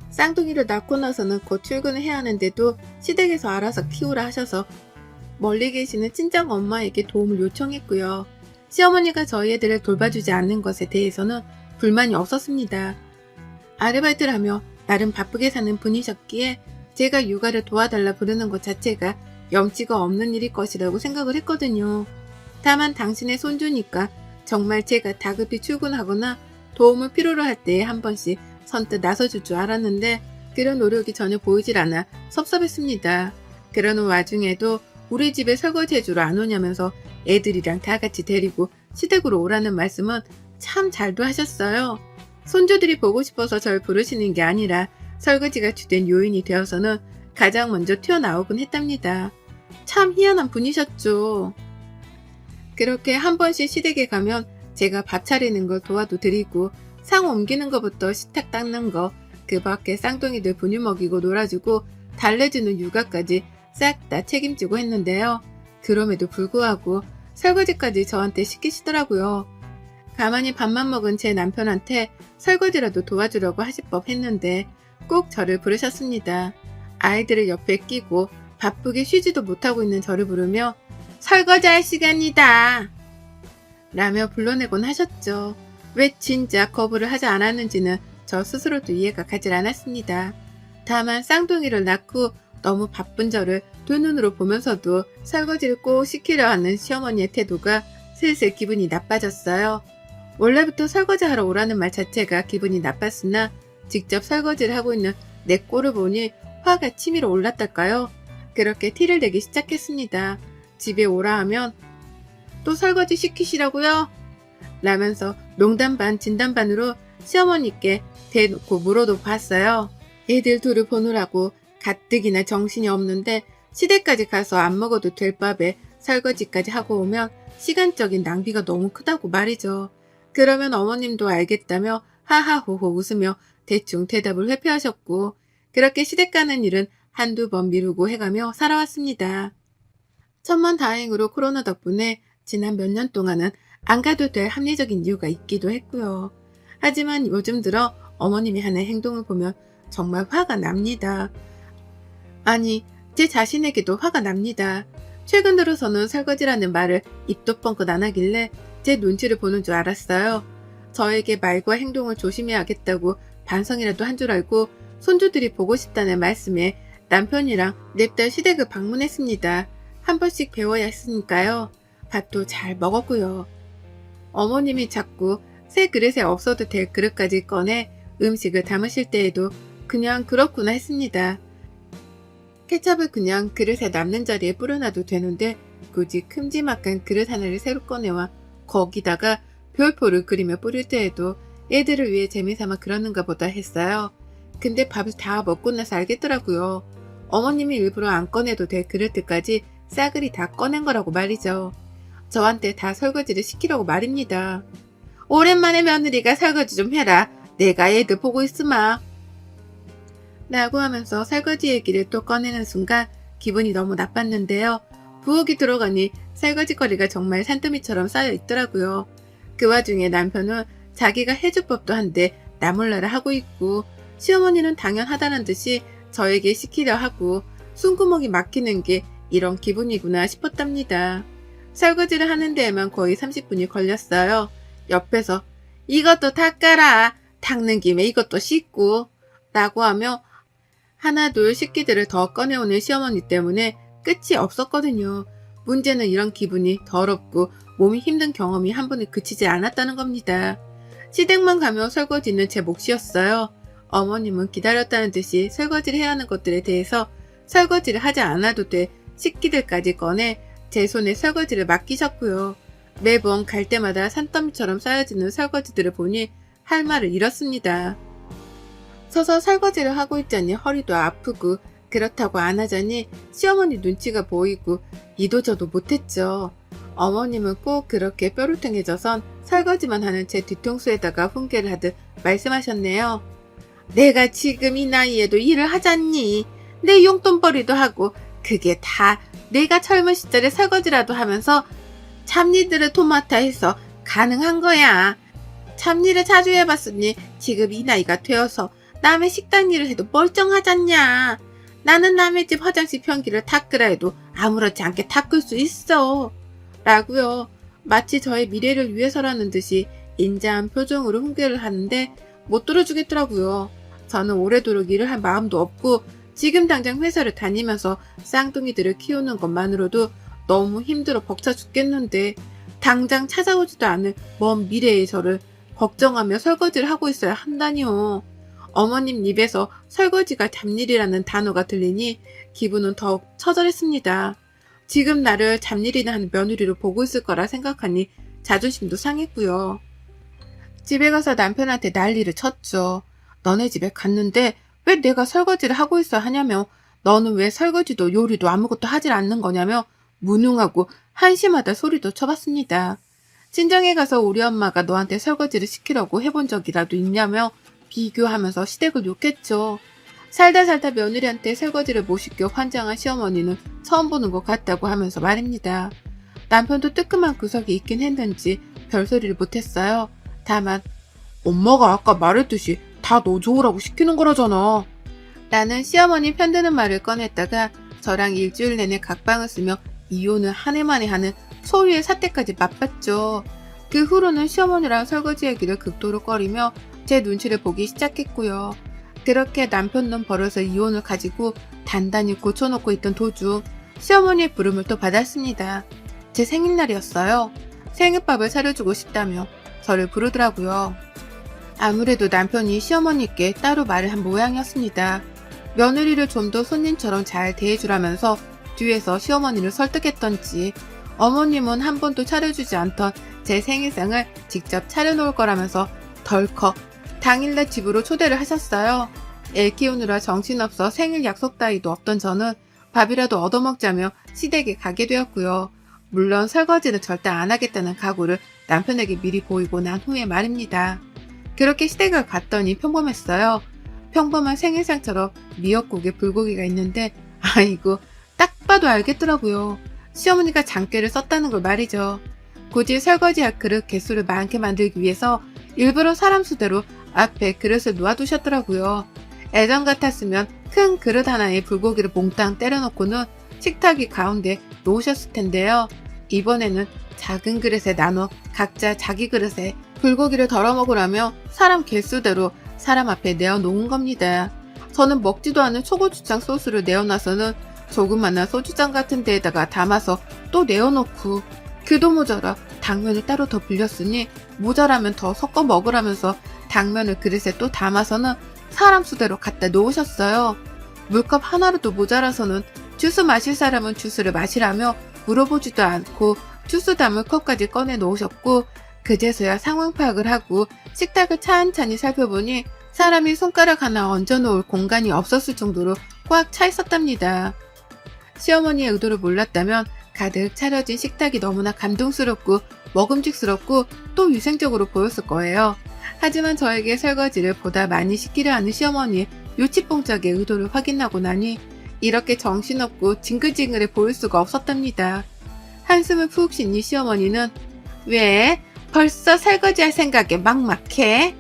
쌍둥이를 낳고 나서는 곧 출근을 해야 하는데도 시댁에서 알아서 키우라 하셔서 멀리 계시는 친정 엄마에게 도움을 요청했고요. 시어머니가 저희 애들을 돌봐주지 않는 것에 대해서는 불만이 없었습니다. 아르바이트를 하며 나름 바쁘게 사는 분이셨기에 제가 육아를 도와달라 부르는 것 자체가 염치가 없는 일일 것이라고 생각을 했거든요. 다만 당신의 손주니까 정말 제가 다급히 출근하거나 도움을 필요로 할 때에 한 번씩 선뜻 나서줄 줄 알았는데 그런 노력이 전혀 보이질 않아 섭섭했습니다. 그러는 와중에도 우리 집에 설거지해주러 안 오냐면서 애들이랑 다 같이 데리고 시댁으로 오라는 말씀은 참 잘도 하셨어요. 손주들이 보고 싶어서 절 부르시는 게 아니라 설거지가 주된 요인이 되어서는 가장 먼저 튀어나오곤 했답니다. 참 희한한 분이셨죠. 그렇게 한 번씩 시댁에 가면 제가 밥 차리는 걸 도와도 드리고 상 옮기는 것부터 식탁 닦는 거, 그 밖에 쌍둥이들 분유 먹이고 놀아주고 달래주는 육아까지 싹 다 책임지고 했는데요. 그럼에도 불구하고 설거지까지 저한테 시키시더라고요. 가만히 밥만 먹은 제 남편한테 설거지라도 도와주려고 하실 법 했는데 꼭 저를 부르셨습니다. 아이들을 옆에 끼고 바쁘게 쉬지도 못하고 있는 저를 부르며 설거지할 시간이다 라며 불러내곤 하셨죠. 왜 진짜 거부를 하지 않았는지는 저 스스로도 이해가 가질 않았습니다. 다만 쌍둥이를 낳고 너무 바쁜 저를 두 눈으로 보면서도 설거지를 꼭 시키려 하는 시어머니의 태도가 슬슬 기분이 나빠졌어요. 원래부터 설거지하러 오라는 말 자체가 기분이 나빴으나 직접 설거지를 하고 있는 내 꼴을 보니 화가 치밀어 올랐달까요? 그렇게 티를 내기 시작했습니다. 집에 오라 하면 또 설거지 시키시라고요? 라면서 농담 반 진담 반으로 시어머니께 대놓고 물어도 봤어요. 애들 둘을 보느라고 가뜩이나 정신이 없는데 시댁까지 가서 안 먹어도 될 밥에 설거지까지 하고 오면 시간적인 낭비가 너무 크다고 말이죠. 그러면 어머님도 알겠다며 하하호호 웃으며 대충 대답을 회피하셨고, 그렇게 시댁 가는 일은 한두 번 미루고 해가며 살아왔습니다. 천만다행으로 코로나 덕분에 지난 몇 년 동안은 안 가도 될 합리적인 이유가 있기도 했고요. 하지만 요즘 들어 어머님이 하는 행동을 보면 정말 화가 납니다. 아니, 제 자신에게도 화가 납니다. 최근 들어서는 설거지라는 말을 입도 뻥긋 안 하길래 제 눈치를 보는 줄 알았어요. 저에게 말과 행동을 조심해야겠다고 반성이라도 한 줄 알고 손주들이 보고 싶다는 말씀에 남편이랑 냅다 시댁을 방문했습니다. 한 번씩 배워야 했으니까요. 밥도 잘 먹었고요. 어머님이 자꾸 새 그릇에 없어도 될 그릇까지 꺼내 음식을 담으실 때에도 그냥 그렇구나 했습니다. 케첩을 그냥 그릇에 남는 자리에 뿌려놔도 되는데 굳이 큼지막한 그릇 하나를 새로 꺼내와 거기다가 별표를 그리며 뿌릴 때에도 애들을 위해 재미삼아 그러는가 보다 했어요. 근데 밥을 다 먹고 나서 알겠더라고요. 어머님이 일부러 안 꺼내도 될 그릇들까지 싸그리 다 꺼낸 거라고 말이죠. 저한테 다 설거지를 시키라고 말입니다. 오랜만에 며느리가 설거지 좀 해라. 내가 애들 보고 있으마. 라고 하면서 설거지 얘기를 또 꺼내는 순간 기분이 너무 나빴는데요. 부엌이 들어가니 설거지거리가 정말 산더미처럼 쌓여 있더라고요. 그 와중에 남편은 자기가 해줄 법도 한데 나몰라라 하고 있고 시어머니는 당연하다는 듯이 저에게 시키려 하고 숨구멍이 막히는 게 이런 기분이구나 싶었답니다. 설거지를 하는 데에만 거의 30분이 걸렸어요. 옆에서 이것도 닦아라. 닦는 김에 이것도 씻고 라고 하며 하나둘 식기들을 더 꺼내오는 시어머니 때문에 끝이 없었거든요. 문제는 이런 기분이 더럽고 몸이 힘든 경험이 한 번에 그치지 않았다는 겁니다. 시댁만 가며 설거지는 제 몫이었어요. 어머님은 기다렸다는 듯이 설거지를 해야 하는 것들에 대해서 설거지를 하지 않아도 돼 식기들까지 꺼내 제 손에 설거지를 맡기셨고요. 매번 갈 때마다 산더미처럼 쌓여지는 설거지들을 보니 할 말을 잃었습니다. 서서 설거지를 하고 있자니 허리도 아프고 그렇다고 안 하자니 시어머니 눈치가 보이고 이도저도 못했죠. 어머님은 꼭 그렇게 뾰루퉁해져선 설거지만 하는 제 뒤통수에다가 훈계를 하듯 말씀하셨네요. 내가 지금 이 나이에도 일을 하잖니. 내 용돈벌이도 하고 그게 다 내가 젊은 시절에 설거지라도 하면서 잡일들을 도맡아 해서 가능한 거야. 잡일을 자주 해봤으니 지금 이 나이가 되어서 남의 식당 일을 해도 멀쩡하잖냐. 나는 남의 집 화장실 변기를 닦으라 해도 아무렇지 않게 닦을 수 있어. 라고요. 마치 저의 미래를 위해서라는 듯이 인자한 표정으로 훈계를 하는데 못 들어주겠더라고요. 저는 오래도록 일을 할 마음도 없고 지금 당장 회사를 다니면서 쌍둥이들을 키우는 것만으로도 너무 힘들어 벅차 죽겠는데 당장 찾아오지도 않을 먼 미래의 저를 걱정하며 설거지를 하고 있어야 한다니요. 어머님 입에서 설거지가 잡일이라는 단어가 들리니 기분은 더욱 처절했습니다. 지금 나를 잡일이나 하는 며느리로 보고 있을 거라 생각하니 자존심도 상했고요. 집에 가서 남편한테 난리를 쳤죠. 너네 집에 갔는데 왜 내가 설거지를 하고 있어야 하냐며, 너는 왜 설거지도 요리도 아무것도 하질 않는 거냐며 무능하고 한심하다 소리도 쳐봤습니다. 친정에 가서 우리 엄마가 너한테 설거지를 시키려고 해본 적이라도 있냐며 비교하면서 시댁을 욕했죠. 살다 며느리한테 설거지를 못 시켜 환장한 시어머니는 처음 보는 것 같다고 하면서 말입니다. 남편도 뜨끔한 구석이 있긴 했는지 별소리를 못했어요. 다만 엄마가 아까 말했듯이 다 너 좋으라고 시키는 거라잖아. 나는 시어머니 편드는 말을 꺼냈다가 저랑 일주일 내내 각방을 쓰며 이혼을 한 해 만에 하는 소위의 사태까지 맛봤죠. 그 후로는 시어머니랑 설거지 얘기를 극도로 꺼리며 제 눈치를 보기 시작했고요. 그렇게 남편 놈 버려서 이혼을 가지고 단단히 고쳐놓고 있던 도중 시어머니의 부름을 또 받았습니다. 제 생일날이었어요. 생일밥을 차려주고 싶다며 저를 부르더라고요. 아무래도 남편이 시어머니께 따로 말을 한 모양이었습니다. 며느리를 좀 더 손님처럼 잘 대해주라면서 뒤에서 시어머니를 설득했던지 어머님은 한 번도 차려주지 않던 제 생일상을 직접 차려놓을 거라면서 덜컥 당일날 집으로 초대를 하셨어요. 애 키우느라 정신없어 생일 약속 따위도 없던 저는 밥이라도 얻어먹자며 시댁에 가게 되었고요. 물론 설거지는 절대 안 하겠다는 각오를 남편에게 미리 보이고 난 후에 말입니다. 그렇게 시댁을 갔더니 평범했어요. 평범한 생일상처럼 미역국에 불고기가 있는데 아이고 딱 봐도 알겠더라고요. 시어머니가 장깨를 썼다는 걸 말이죠. 굳이 설거지할 그릇 개수를 많게 만들기 위해서 일부러 사람 수대로 앞에 그릇을 놓아두셨더라고요. 예전 같았으면 큰 그릇 하나에 불고기를 몽땅 때려놓고는 식탁이 가운데 놓으셨을 텐데요. 이번에는 작은 그릇에 나눠 각자 자기 그릇에 불고기를 덜어 먹으라며 사람 개수대로 사람 앞에 내어놓은 겁니다. 저는 먹지도 않은 초고추장 소스를 내어놔서는 조그마한 소주잔 같은 데에다가 담아서 또 내어놓고 그도 모자라 당면을 따로 더 빌렸으니 모자라면 더 섞어 먹으라면서 당면을 그릇에 또 담아서는 사람 수대로 갖다 놓으셨어요. 물컵 하나로도 모자라서는 주스 마실 사람은 주스를 마시라며 물어보지도 않고 주스 담을 컵까지 꺼내 놓으셨고 그제서야 상황 파악을 하고 식탁을 찬찬히 살펴보니 사람이 손가락 하나 얹어놓을 공간이 없었을 정도로 꽉 차 있었답니다. 시어머니의 의도를 몰랐다면 가득 차려진 식탁이 너무나 감동스럽고 먹음직스럽고 또 위생적으로 보였을 거예요. 하지만 저에게 설거지를 보다 많이 시키려 하는 시어머니의 요치뽕짝의 의도를 확인하고 나니 이렇게 정신없고 징글징글해 보일 수가 없었답니다. 한숨을 푹 쉬니 시어머니는 왜? 벌써 설거지할 생각에 막막해?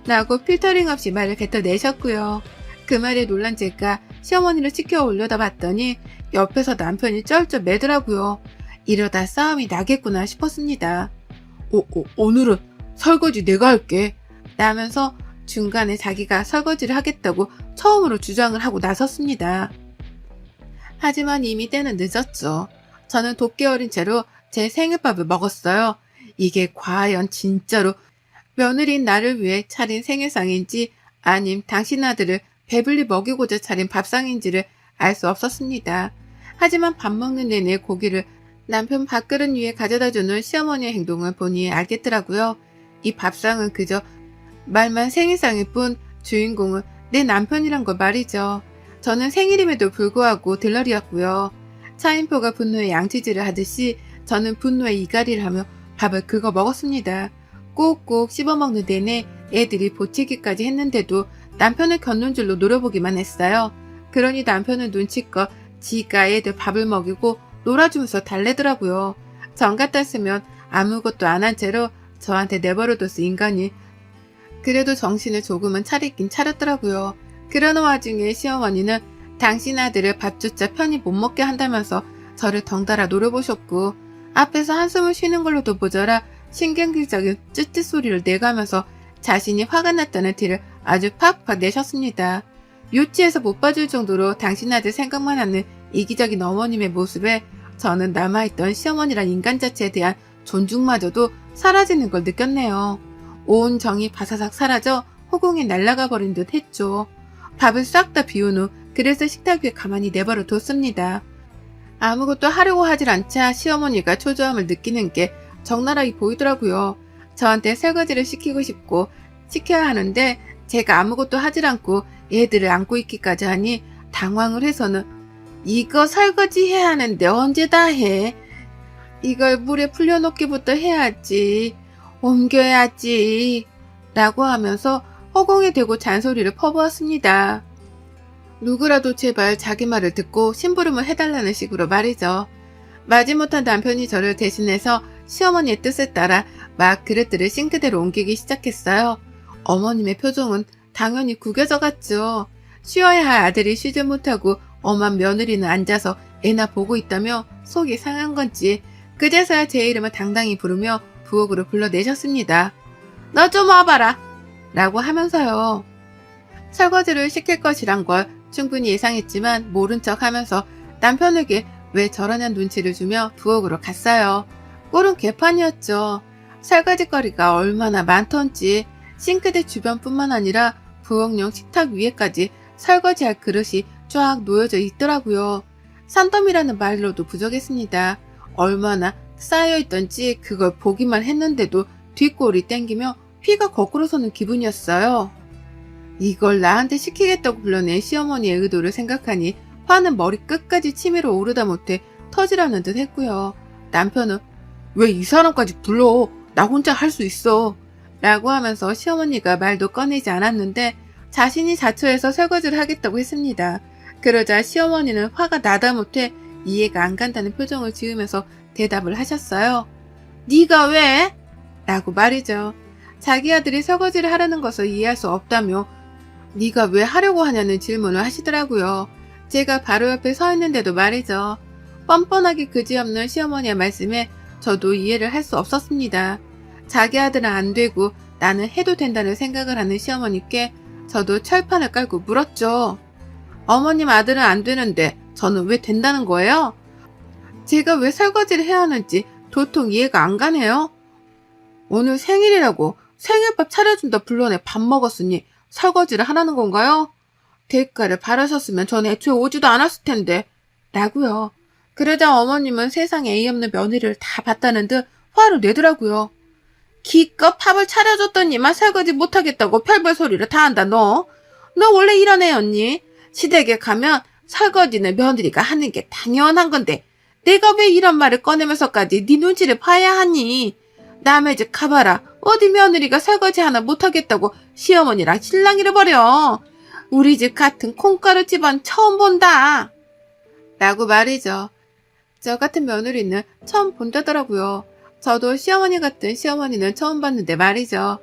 라고 필터링 없이 말을 뱉어내셨고요. 그 말에 놀란 제가 시어머니를 치켜 올려다 봤더니 옆에서 남편이 쩔쩔 매더라고요. 이러다 싸움이 나겠구나 싶었습니다. 오늘은 설거지 내가 할게. 라면서 중간에 자기가 설거지를 하겠다고 처음으로 주장을 하고 나섰습니다. 하지만 이미 때는 늦었죠. 저는 곱게 어린 채로 제 생일밥을 먹었어요. 이게 과연 진짜로 며느리인 나를 위해 차린 생일상인지 아님 당신 아들을 배불리 먹이고자 차린 밥상인지를 알 수 없었습니다. 하지만 밥 먹는 내내 고기를 남편 밥그릇 위에 가져다주는 시어머니의 행동을 보니 알겠더라고요. 이 밥상은 그저 말만 생일상일 뿐 주인공은 내 남편이란 걸 말이죠. 저는 생일임에도 불구하고 들러리였고요. 차인표가 분노의 양치질을 하듯이 저는 분노의 이갈이를 하며 밥을 긁어 먹었습니다. 꼭꼭 씹어먹는 내내 애들이 보채기까지 했는데도 남편을 곁눈 줄로 노려보기만 했어요. 그러니 남편은 눈치껏 지가 애들 밥을 먹이고 놀아주면서 달래더라고요. 전 같았으면 아무것도 안 한 채로 저한테 내버려뒀을 인간이 그래도 정신을 조금은 차리긴 차렸더라고요. 그러는 와중에 시어머니는 당신 아들을 밥조차 편히 못 먹게 한다면서 저를 덩달아 노려보셨고 앞에서 한숨을 쉬는 걸로도 모자라 신경질적인 쯧쯧 소리를 내가면서 자신이 화가 났다는 티를 아주 팍팍 내셨습니다. 유치해서 못 봐줄 정도로 당신 아들 생각만 하는 이기적인 어머님의 모습에 저는 남아있던 시어머니란 인간 자체에 대한 존중마저도 사라지는 걸 느꼈네요. 온 정이 바사삭 사라져 허공에 날아가 버린 듯 했죠. 밥을 싹 다 비운 후 그래서 식탁 위에 가만히 내버려 뒀습니다. 아무것도 하려고 하질 않자 시어머니가 초조함을 느끼는 게 적나라하게 보이더라고요. 저한테 설거지를 시키고 싶고 시켜야 하는데 제가 아무것도 하질 않고 애들을 안고 있기까지 하니 당황을 해서는 이거 설거지 해야 하는데 언제 다 해? 이걸 물에 불려놓기부터 해야지. 옮겨야지. 라고 하면서 허공에 대고 잔소리를 퍼부었습니다. 누구라도 제발 자기 말을 듣고 심부름을 해달라는 식으로 말이죠. 마지못한 남편이 저를 대신해서 시어머니의 뜻에 따라 막 그릇들을 싱크대로 옮기기 시작했어요. 어머님의 표정은 당연히 구겨져 갔죠. 쉬어야 할 아들이 쉬지 못하고 엄한 며느리는 앉아서 애나 보고 있다며 속이 상한 건지 그제서야 제 이름을 당당히 부르며 부엌으로 불러내셨습니다. 너 좀 와봐라 라고 하면서요. 설거지를 시킬 것이란 걸 충분히 예상했지만 모른 척 하면서 남편에게 왜 저러냐는 눈치를 주며 부엌으로 갔어요. 꼴은 개판이었죠. 설거지거리가 얼마나 많던지 싱크대 주변뿐만 아니라 부엌용 식탁 위에까지 설거지할 그릇이 쫙 놓여져 있더라고요. 산더미라는 말로도 부족했습니다. 얼마나 쌓여있던지 그걸 보기만 했는데도 뒷골이 땡기며 피가 거꾸로 서는 기분이었어요. 이걸 나한테 시키겠다고 불러낸 시어머니의 의도를 생각하니 화는 머리 끝까지 치밀어 오르다 못해 터지라는 듯 했고요. 남편은 왜 이 사람까지 불러? 나 혼자 할 수 있어. 라고 하면서 시어머니가 말도 꺼내지 않았는데 자신이 자초해서 설거지를 하겠다고 했습니다. 그러자 시어머니는 화가 나다 못해 이해가 안 간다는 표정을 지으면서 대답을 하셨어요. 네가 왜? 라고 말이죠. 자기 아들이 설거지를 하라는 것을 이해할 수 없다며 네가 왜 하려고 하냐는 질문을 하시더라고요. 제가 바로 옆에 서 있는데도 말이죠. 뻔뻔하게 그지없는 시어머니의 말씀에 저도 이해를 할 수 없었습니다. 자기 아들은 안 되고 나는 해도 된다는 생각을 하는 시어머니께 저도 철판을 깔고 물었죠. 어머님 아들은 안 되는데 저는 왜 된다는 거예요? 제가 왜 설거지를 해야 하는지 도통 이해가 안 가네요. 오늘 생일이라고 생일밥 차려준다 불러내 밥 먹었으니 설거지를 하라는 건가요? 대가를 바라셨으면 전 애초에 오지도 않았을 텐데 라고요. 그러자 어머님은 세상에 예의 없는 며느리를 다 봤다는 듯 화를 내더라고요. 기껏 밥을 차려줬더니만 설거지 못하겠다고 별별 소리를 다 한다 너. 너 원래 이런 애였니? 시댁에 가면 설거지는 며느리가 하는 게 당연한 건데 내가 왜 이런 말을 꺼내면서까지 네 눈치를 봐야 하니? 남의 집 가봐라. 어디 며느리가 설거지 하나 못하겠다고 시어머니랑 신랑이를 버려. 우리 집 같은 콩가루 집안 처음 본다. 라고 말이죠. 저 같은 며느리는 처음 본다더라고요. 저도 시어머니 같은 시어머니는 처음 봤는데 말이죠.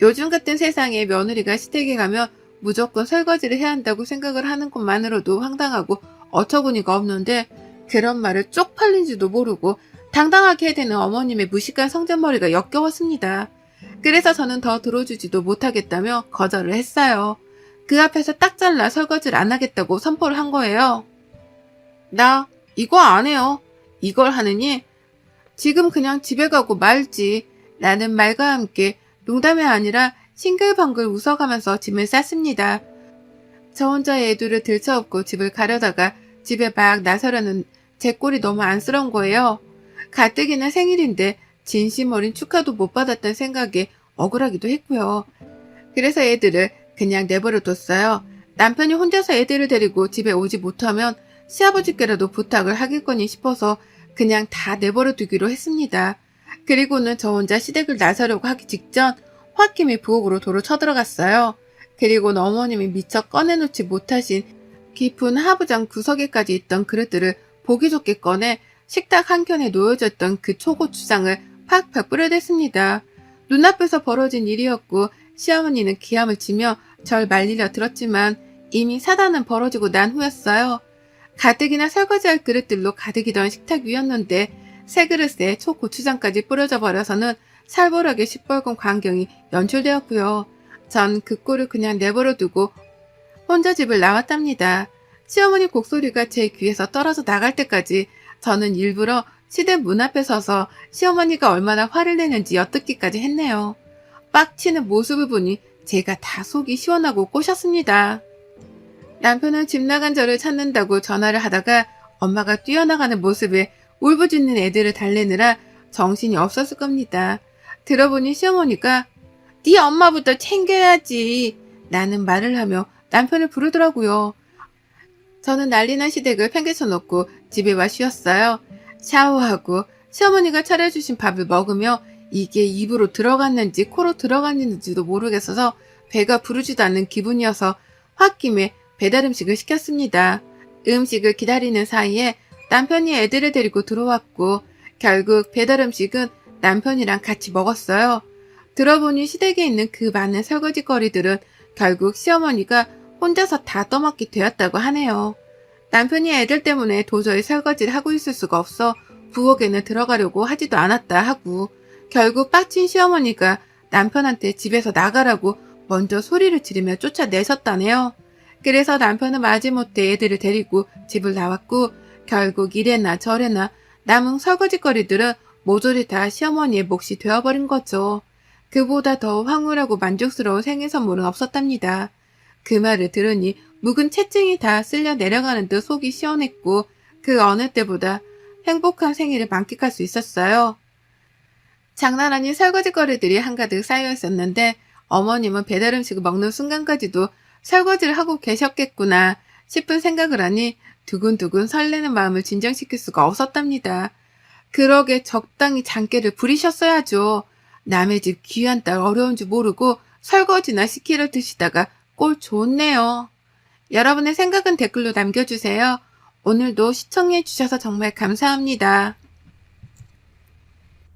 요즘 같은 세상에 며느리가 시댁에 가면 무조건 설거지를 해야 한다고 생각을 하는 것만으로도 황당하고 어처구니가 없는데 그런 말을 쪽팔린지도 모르고 당당하게 해대는 어머님의 무식한 성전머리가 역겨웠습니다. 그래서 저는 더 들어주지도 못하겠다며 거절을 했어요. 그 앞에서 딱 잘라 설거지를 안 하겠다고 선포를 한 거예요. 나 이거 안 해요. 이걸 하느니 지금 그냥 집에 가고 말지. 라는 말과 함께 농담이 아니라 싱글벙글 웃어가면서 짐을 쌌습니다. 저 혼자 애들을 들쳐업고 집을 가려다가 집에 막 나서려는 제 꼴이 너무 안쓰러운 거예요. 가뜩이나 생일인데 진심 어린 축하도 못 받았다는 생각에 억울하기도 했고요. 그래서 애들을 그냥 내버려 뒀어요. 남편이 혼자서 애들을 데리고 집에 오지 못하면 시아버지께라도 부탁을 하겠거니 싶어서 그냥 다 내버려 두기로 했습니다. 그리고는 저 혼자 시댁을 나서려고 하기 직전 홧김에 부엌으로 도로 쳐들어갔어요. 그리고는 어머님이 미처 꺼내놓지 못하신 깊은 하부장 구석에까지 있던 그릇들을 보기 좋게 꺼내 식탁 한켠에 놓여져 있던 그 초고추장을 팍팍 뿌려댔습니다. 눈앞에서 벌어진 일이었고 시어머니는 기함을 치며 절 말리려 들었지만 이미 사단은 벌어지고 난 후였어요. 가뜩이나 설거지할 그릇들로 가득이던 식탁 위였는데 새 그릇에 초고추장까지 뿌려져 버려서는 살벌하게 시뻘건 광경이 연출되었고요. 전 그 꼴을 그냥 내버려 두고 혼자 집을 나왔답니다. 시어머니 곡소리가 제 귀에서 떨어져 나갈 때까지 저는 일부러 시댁 문 앞에 서서 시어머니가 얼마나 화를 내는지 엿듣기까지 했네요. 빡치는 모습을 보니 제가 다 속이 시원하고 꼬셨습니다. 남편은 집 나간 저를 찾는다고 전화를 하다가 엄마가 뛰어나가는 모습에 울부짖는 애들을 달래느라 정신이 없었을 겁니다. 들어보니 시어머니가 네 엄마부터 챙겨야지 라는 말을 하며 남편을 부르더라고요. 저는 난리난 시댁을 팽개쳐놓고 집에 와 쉬었어요. 샤워하고 시어머니가 차려주신 밥을 먹으며 이게 입으로 들어갔는지 코로 들어갔는지도 모르겠어서 배가 부르지도 않는 기분이어서 홧김에 배달 음식을 시켰습니다. 음식을 기다리는 사이에 남편이 애들을 데리고 들어왔고 결국 배달 음식은 남편이랑 같이 먹었어요. 들어보니 시댁에 있는 그 많은 설거지거리들은 결국 시어머니가 혼자서 다 떠맡게 되었다고 하네요. 남편이 애들 때문에 도저히 설거지를 하고 있을 수가 없어 부엌에는 들어가려고 하지도 않았다 하고 결국 빡친 시어머니가 남편한테 집에서 나가라고 먼저 소리를 지르며 쫓아내셨다네요. 그래서 남편은 마지못해 애들을 데리고 집을 나왔고 결국 이래나 저래나 남은 설거지거리들은 모조리 다 시어머니의 몫이 되어버린 거죠. 그보다 더 황홀하고 만족스러운 생일 선물은 없었답니다. 그 말을 들으니 묵은 채증이 다 쓸려 내려가는 듯 속이 시원했고 그 어느 때보다 행복한 생일을 만끽할 수 있었어요. 장난 아닌 설거지거리들이 한가득 쌓여 있었는데 어머님은 배달 음식을 먹는 순간까지도 설거지를 하고 계셨겠구나 싶은 생각을 하니 두근두근 설레는 마음을 진정시킬 수가 없었답니다. 그러게 적당히 장깨를 부리셨어야죠. 남의 집 귀한 딸 어려운 줄 모르고 설거지나 시키려 드시다가 꼴 좋네요. 여러분의 생각은 댓글로 남겨주세요. 오늘도 시청해주셔서 정말 감사합니다.